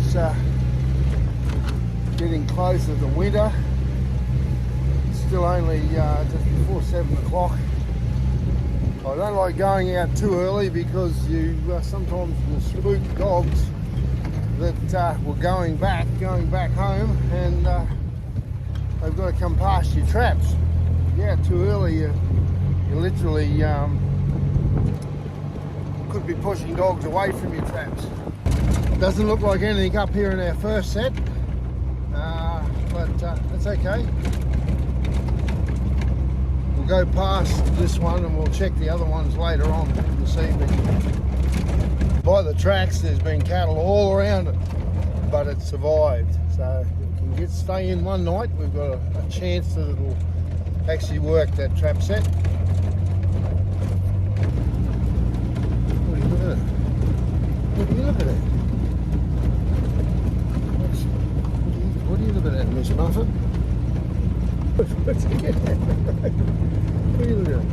It's getting closer to winter. It's still only just before 7 o'clock. I don't like going out too early because you sometimes will spook dogs that were going back home, and they've got to come past your traps. Yeah, too early, you literally could be pushing dogs away from your traps. Doesn't look like anything up here in our first set, but that's okay. We'll go past this one and we'll check the other ones later on this evening. By the tracks, there's been cattle all around it, but it survived. So if we can stay in one night, we've got a chance that it'll actually work, that trap set. What do you look at it? What do you look at it? What do you look at, Miss Muffet? What do you look at?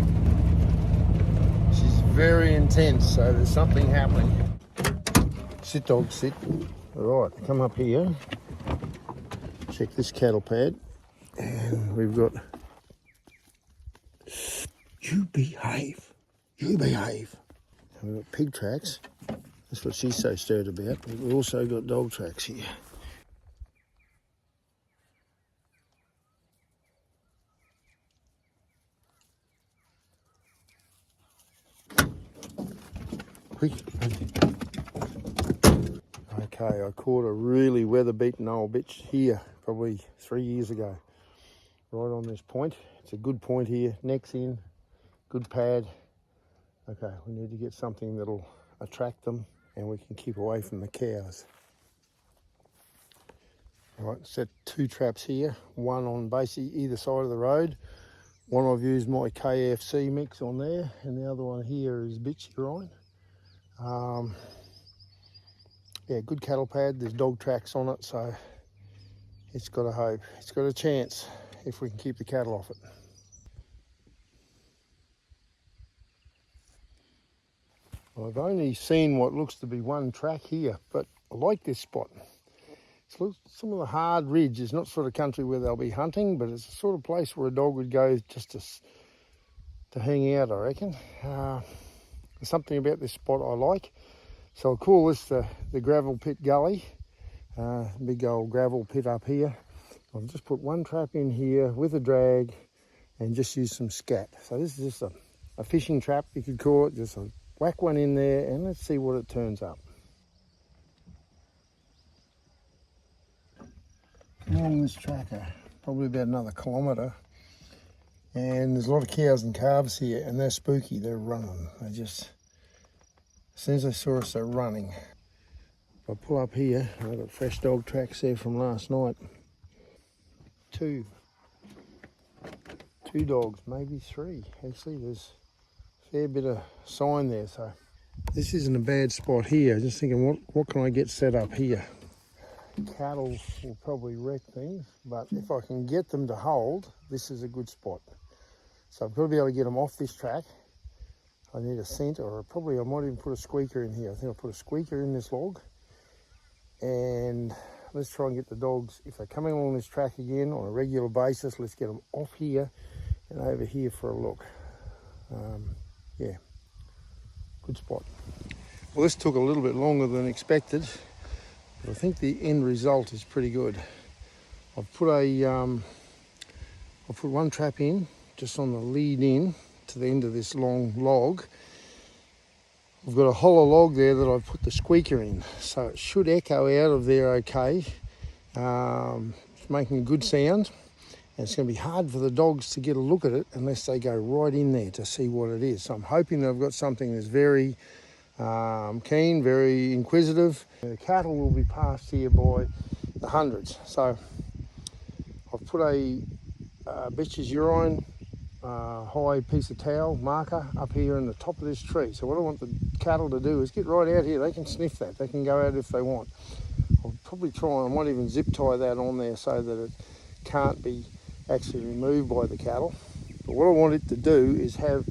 She's very intense, so there's something happening. Sit, dog, sit. All right, come up here. Check this cattle pad. And we've got... You behave. You behave. And we've got pig tracks. That's what she's so stirred about. But we've also got dog tracks here. Quick. Okay, I caught a really weather-beaten old bitch here probably 3 years ago. Right on this point. It's a good point here. Neck's in. Good pad. Okay, we need to get something that'll attract them and we can keep away from the cows. All right, set 2 traps here. One on basically either side of the road. One I've used my KFC mix on there, and the other one here is bitch urine. Yeah, good cattle pad. There's dog tracks on it, so it's got a hope. It's got a chance if we can keep the cattle off it. I've only seen what looks to be one track here, but I like this spot. It's some of the hard ridge is not sort of country where they'll be hunting, but it's the sort of place where a dog would go just to hang out, I reckon. There's something about this spot I like. So I'll call this the gravel pit gully. Big old gravel pit up here. I'll just put one trap in here with a drag and just use some scat. So this is just a fishing trap, you could call it. Just whack one in there and let's see what it turns up. Along this tracker, probably about another kilometre. And there's a lot of cows and calves here, and they're spooky, they're running. They just, as soon as they saw us, they're running. If I pull up here, I've got fresh dog tracks there from last night. Two dogs, maybe 3. Actually, there's a fair bit of sign there, so this isn't a bad spot here. Just thinking, what can I get set up here? Cattle will probably wreck things, but if I can get them to hold, this is a good spot. So I've got to be able to get them off this track. I need a scent, or probably I might even put a squeaker in here. I think I'll put a squeaker in this log. And let's try and get the dogs, if they're coming along this track again on a regular basis, let's get them off here and over here for a look. Yeah, good spot. Well, this took a little bit longer than expected, but I think the end result is pretty good. I've put one trap in just on the lead in to the end of this long log. I've got a hollow log there that I've put the squeaker in, so it should echo out of there okay. It's making a good sound, and it's going to be hard for the dogs to get a look at it unless they go right in there to see what it is. So I'm hoping that I've got something that's very keen, very inquisitive. The cattle will be passed here by the hundreds. So I've put a bitch's urine high piece of towel marker up here in the top of this tree. So what I want the cattle to do is get right out here. They can sniff that. They can go out if they want. I'll probably try, I might even zip tie that on there so that it can't be actually removed by the cattle. But what I want it to do is have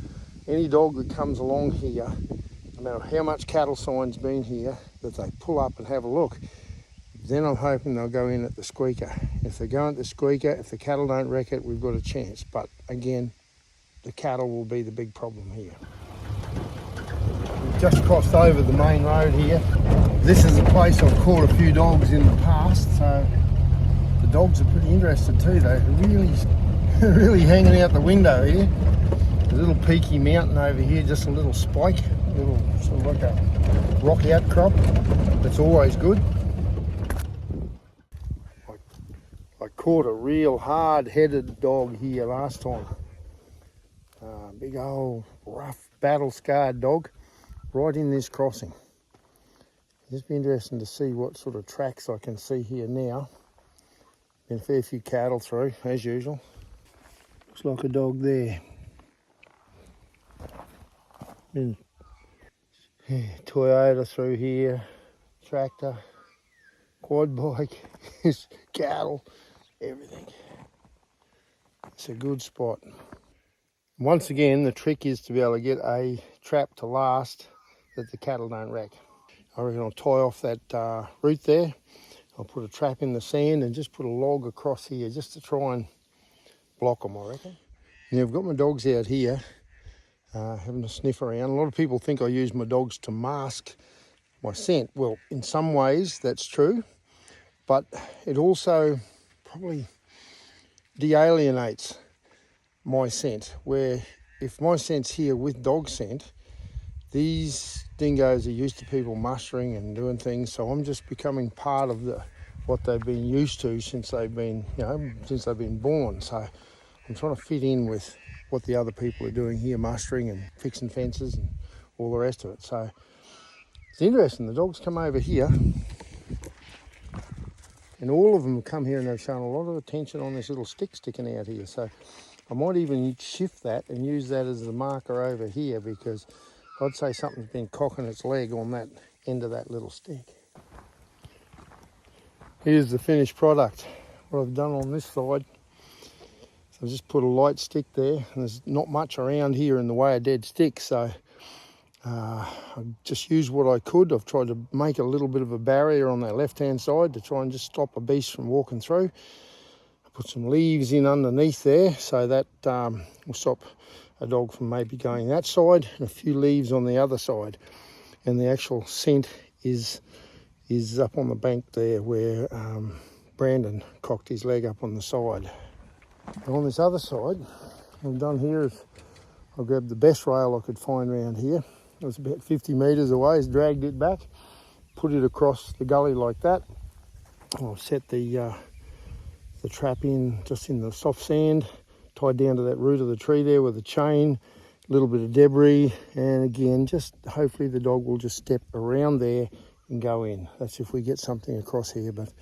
any dog that comes along here, no matter how much cattle sign's been here, that they pull up and have a look. Then I'm hoping they'll go in at the squeaker. If they go at the squeaker, if the cattle don't wreck it, we've got a chance. But again, the cattle will be the big problem here. We've just crossed over the main road here. This is a place I've caught a few dogs in the past, so the dogs are pretty interested too. They're really hanging out the window here. A little peaky mountain over here, just a little spike, a little sort of like a rocky outcrop. That's always good. I caught a real hard-headed dog here last time. Big old rough battle-scarred dog right in this crossing. Just be interesting to see what sort of tracks I can see here now. Been a fair few cattle through, as usual. Looks like a dog there. Been Toyota through here, tractor, quad bike, cattle, everything. It's a good spot. Once again, the trick is to be able to get a trap to last that the cattle don't wreck. I reckon I'll tie off that root there. I'll put a trap in the sand and just put a log across here just to try and block them, I reckon. Now I've got my dogs out here having a sniff around. A lot of people think I use my dogs to mask my scent. Well, in some ways that's true, but it also probably de-alienates my scent, where if my scent's here with dog scent, these dingoes are used to people mustering and doing things, so I'm just becoming part of what they've been used to since they've been, since they've been born. So I'm trying to fit in with what the other people are doing here, mustering and fixing fences and all the rest of it. So it's interesting, the dogs come over here and all of them have come here and they've shown a lot of attention on this little stick sticking out here. So I might even shift that and use that as the marker over here, because I'd say something's been cocking its leg on that end of that little stick. Here's the finished product. What I've done on this side, so I just put a light stick there, and there's not much around here in the way of dead sticks, so I just used what I could. I've tried to make a little bit of a barrier on that left-hand side to try and just stop a beast from walking through. Put some leaves in underneath there, so that will stop a dog from maybe going that side, and a few leaves on the other side. And the actual scent is up on the bank there where Brandon cocked his leg up on the side. And on this other side, what I've done here is I grabbed the best rail I could find around here. It was about 50 metres away, dragged it back, put it across the gully like that. I'll set the trap in just in the soft sand, tied down to that root of the tree there with a chain, a little bit of debris, and again, just hopefully the dog will just step around there and go in. That's if we get something across here. But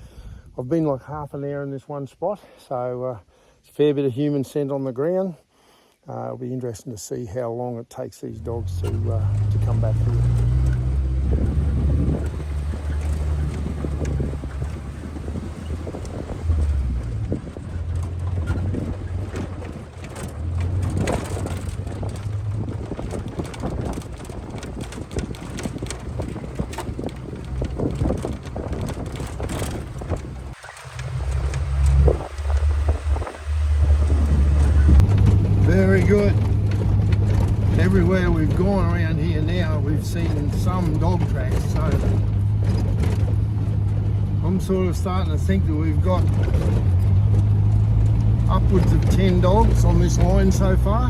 I've been like half an hour in this one spot, so it's a fair bit of human scent on the ground. It'll be interesting to see how long it takes these dogs to come back here. Very good. Everywhere we've gone around here now, we've seen some dog tracks, so I'm sort of starting to think that we've got upwards of 10 dogs on this line so far.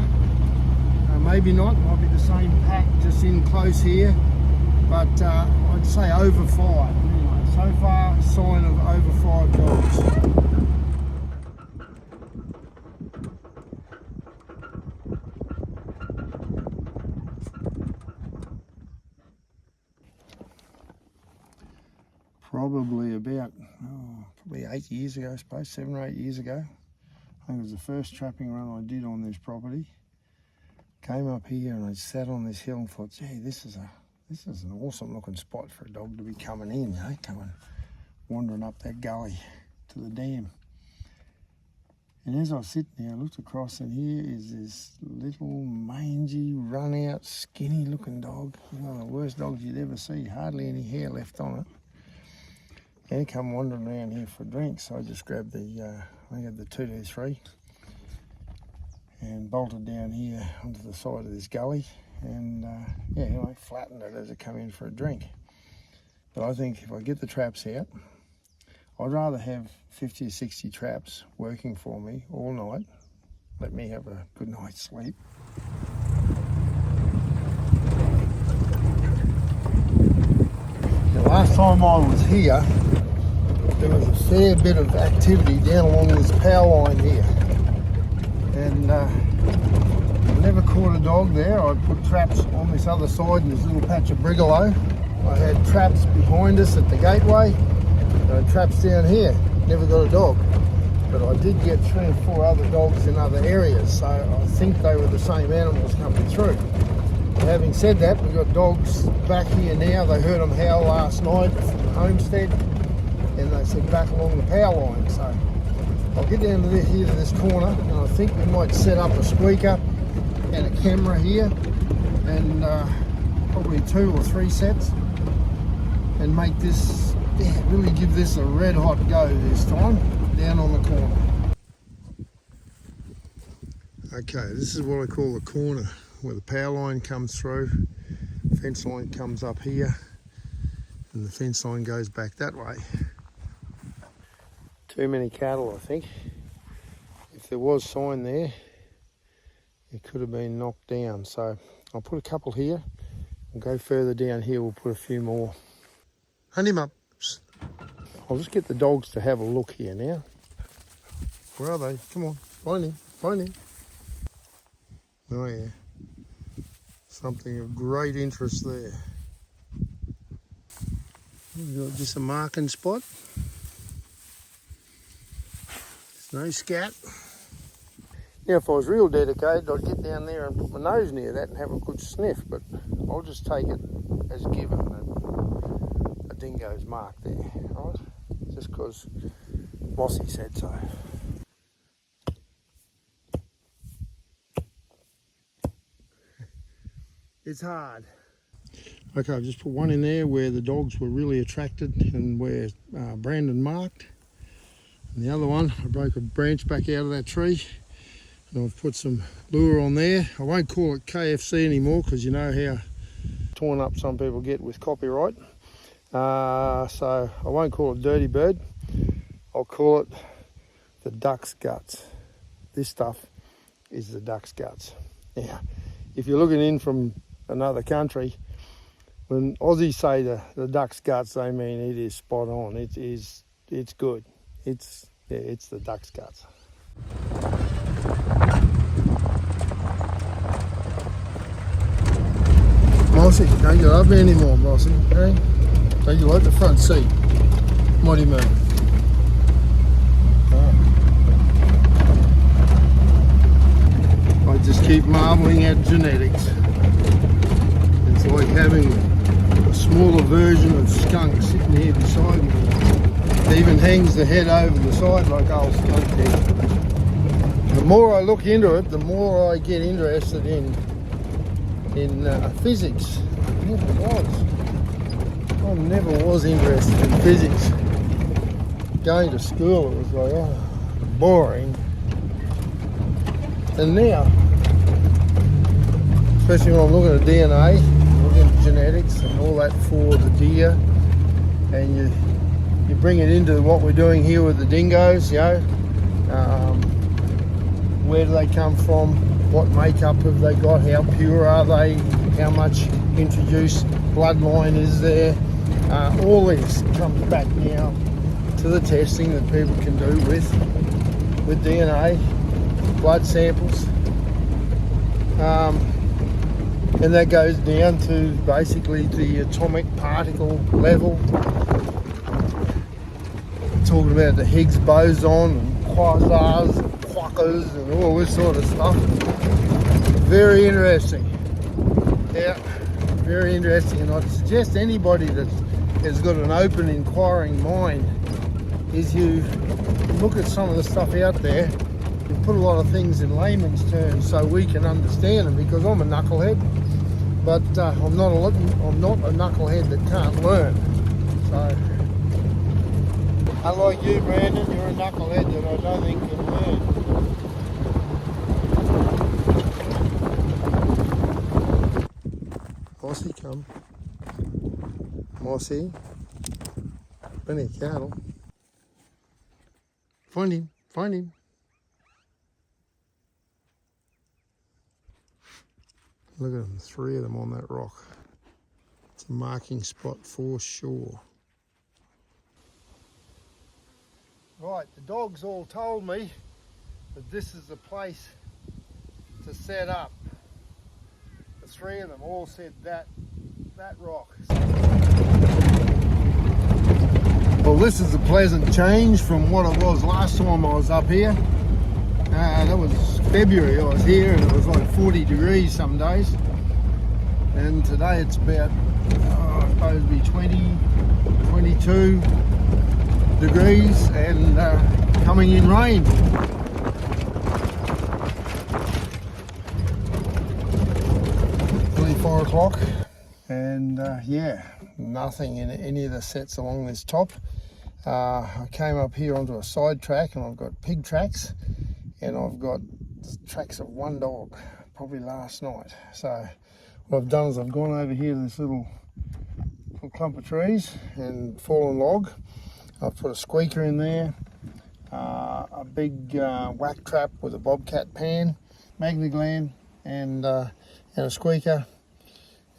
Maybe not, might be the same pack just in close here, but I'd say over 5. Anyway, so far, a sign of over 5 dogs. Probably about, probably 8 years ago, I suppose, 7 or 8 years ago. I think it was the first trapping run I did on this property. Came up here and I sat on this hill and thought, gee, this is an awesome looking spot for a dog to be coming in, coming wandering up that gully to the dam. And as I was sitting there, I looked across, and here is this little mangy, run out, skinny looking dog. One of the worst dogs you'd ever see, hardly any hair left on it. and come wandering around here for a drink. So I just grabbed the, I had the 223 and bolted down here onto the side of this gully and yeah, anyway, flattened it as it come in for a drink. But I think if I get the traps out, I'd rather have 50 or 60 traps working for me all night. Let me have a good night's sleep. The last time I was here, there was a fair bit of activity down along this power line here. And I never caught a dog there. I put traps on this other side in this little patch of brigalow. I had traps behind us at the gateway. And traps down here. Never got a dog. But I did get 3 or 4 other dogs in other areas. So I think they were the same animals coming through. Having said that, we've got dogs back here now. They heard them howl last night from the homestead, and they said back along the power line. So I'll get down to here to this corner, and I think we might set up a squeaker and a camera here, and probably 2 or 3 sets, and make this, yeah, really give this a red hot go this time, down on the corner. Okay, this is what I call the corner, where the power line comes through, fence line comes up here, and the fence line goes back that way. Too many cattle, I think. If there was sign there, it could have been knocked down. So I'll put a couple here. We'll go further down here, we'll put a few more. Hunt him up. I'll just get the dogs to have a look here now. Where are they? Come on, find him, find him. Oh yeah. Something of great interest there. We've got just a marking spot. There's no scat. Now if I was real dedicated, I'd get down there and put my nose near that and have a good sniff, but I'll just take it as given that a dingo's marked there, right? Just because Bossy said so. It's hard. Okay, I've just put one in there where the dogs were really attracted and where Brandon marked. And the other one, I broke a branch back out of that tree and I've put some lure on there. I won't call it KFC anymore because you know how torn up some people get with copyright. So I won't call it Dirty Bird. I'll call it the duck's guts. This stuff is the duck's guts. Now, if you're looking in from another country, when Aussies say the duck's guts, they mean it is spot on. It's good. It's the duck's guts. Mossy, don't you love me anymore, Mossy? Hey? Don't you like the front seat? What do you mean? I just keep marvelling at genetics. It's like having a smaller version of skunk sitting here beside me. It even hangs the head over the side like old skunk head. The more I look into it, the more I get interested in physics. I never was interested in physics. Going to school, it was like, boring. And now, especially when I'm looking at DNA, looking at genetics and all that for the deer, and you bring it into what we're doing here with the dingoes, you know, where do they come from, what makeup have they got, how pure are they, how much introduced bloodline is there. All this comes back now to the testing that people can do with DNA, blood samples, and that goes down to basically the atomic particle level. Talking about the Higgs boson and quasars and quarkers and all this sort of stuff. Very interesting. Yeah, very interesting, and I'd suggest anybody that has got an open, inquiring mind is you look at some of the stuff out there and put a lot of things in layman's terms so we can understand them, because I'm a knucklehead, but I'm not a knucklehead that can't learn. So Unlike you, Brandon, you're a knucklehead that I don't think can learn. Aussie, come. Aussie. Plenty of cattle. Find him, find him. Look at them, 3 of them on that rock. It's a marking spot for sure. Right, the dogs all told me that this is the place to set up. The 3 of them all said that rock. Well, this is a pleasant change from what it was last time I was up here. That was February I was here and it was like 40 degrees some days. And today it's about, supposed to be 20, 22 degrees and coming in rain. Nearly 4 o'clock and yeah, nothing in any of the sets along this top. I came up here onto a side track and I've got pig tracks and I've got tracks of 1 dog, probably last night. So what I've done is I've gone over here to this little clump of trees and fallen log. I've put a squeaker in there, a big whack trap with a bobcat pan, magna gland and a squeaker.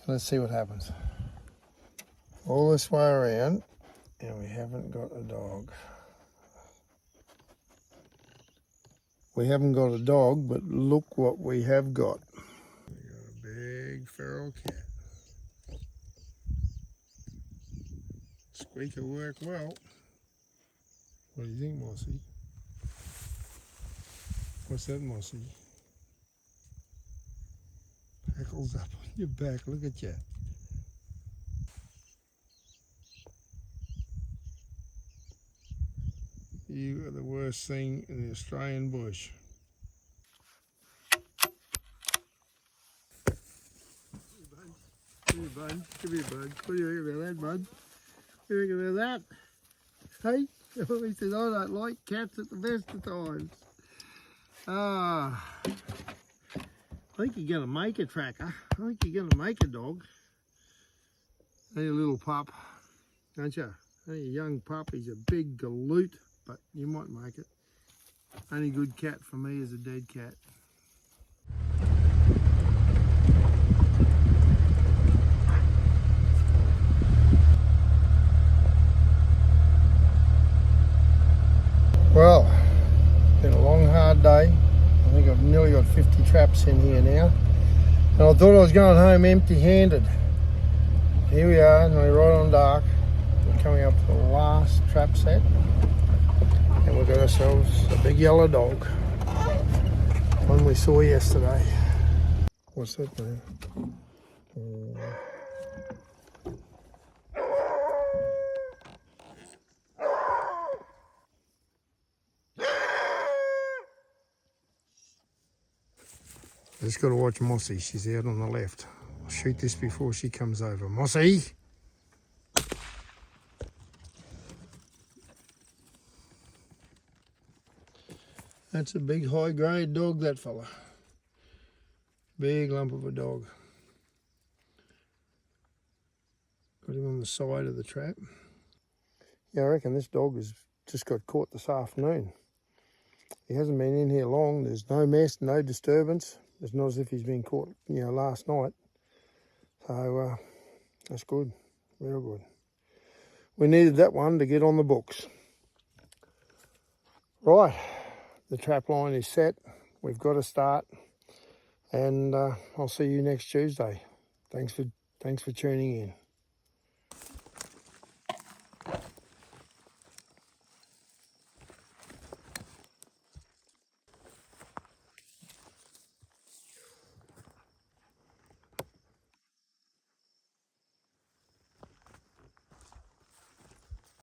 Let's see what happens. All this way around and we haven't got a dog. We haven't got a dog, but look what we have got. We got a big feral cat. Squeaker work well. What do you think, Mossy? What's that, Mossy? Hackles up on your back, look at you. You are the worst thing in the Australian bush. Come here, bud. Come here, bud. What do you reckon about that, bud? What do you reckon about that? Hey? He said, I don't like cats at the best of times. I think you're going to make a tracker. I think you're going to make a dog. Hey, a little pup, don't you? Hey, a young pup. He's a big galoot, but you might make it. Only good cat for me is a dead cat. Well, been a long hard day. I think I've nearly got 50 traps in here now. And I thought I was going home empty-handed. Here we are, nearly right on dark. We're coming up to the last trap set. And we've got ourselves a big yellow dog. One we saw yesterday. What's that, man? I just got to watch Mossy. She's out on the left. I'll shoot this before she comes over. Mossy! That's a big high grade dog, that fella. Big lump of a dog. Got him on the side of the trap. Yeah, I reckon this dog has just got caught this afternoon. He hasn't been in here long. There's no mess, no disturbance. It's not as if he's been caught, last night. So that's good, real good. We needed that one to get on the books. Right, the trap line is set. We've got to start, and I'll see you next Tuesday. Thanks for tuning in.